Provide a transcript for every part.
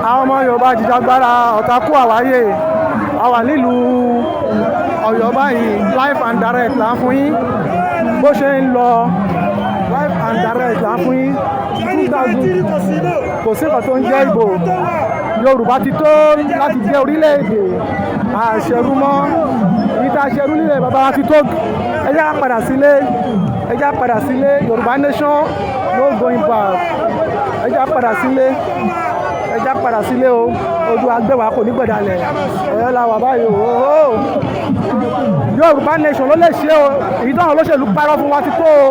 àwọn ọmọ Yorùbá àjìjàgbara ọ̀tàkù àwáyé a wà nílùú Ọ̀yọ́ báyìí live and direct là ń fún yín bó ṣe ń lọ live and direct là ń fún yín 2000 kò sí nǹkan tó ń jẹ́ ìbò Yorùbá ti tó láti jẹ́ orílẹ̀-èdè àṣẹrú mọ́ ìta àṣẹrú nílẹ̀ bàbá wa ti tó ẹ jẹ́ ká padà sílé ẹ jẹ́ ká padà sílé Yorùbá nation no going back ẹ jẹ́ ká padà sílé ẹ jẹ́ ká padà sílé o ojú agbẹ́wà kò ní gbẹ̀dálẹ̀ ẹ̀yọ́ la wà báyìí o Yorùbá nation ló lè ṣe o èyí táwọn olóṣèlú parọ́ fún wa ti tó o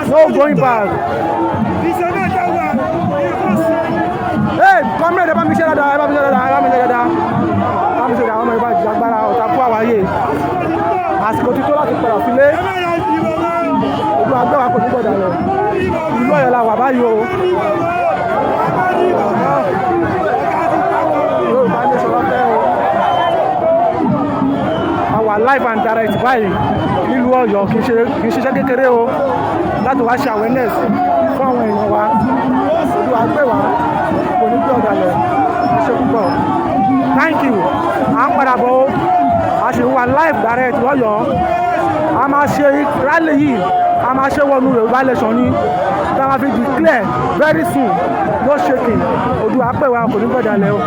no going back. Kọ́mílẹ̀ ẹ bá mi ṣe dáadáa ẹ bá mi ṣe dáadáa ẹ bá mi ṣe dáadáa bá mi ṣe dáadáa ọmọ Yorùbá àjìjàgbara ọ̀tàkù àwáyé àsìkò ti tó láti padà sílé ojú agbẹ́wà kò ní gbẹ̀dálẹ̀ ìlú Ọ̀yọ́ la wà báyìí o. Yorùbá nation lọ́fẹ́ o àwa live and direct báyìí nílùú Ọ̀yọ́ kì í ṣiṣẹ́ kékeré o láti wá ṣe awareness fún àwọn èèyàn wa ojú agbẹ́wà kò ní gbé ọ̀dàlẹ̀ ṣe púpọ̀ thank you à ń padà bọ̀ o a sì ń wà live direct lọ́yọ̀ọ́ a máa ṣe rally yìí a máa ṣe wọnú Yorùbá nation ní tá a máa fi declare very soon no shaking ojú agbẹ́wà kò ní gbé ọ̀dàlẹ̀ o.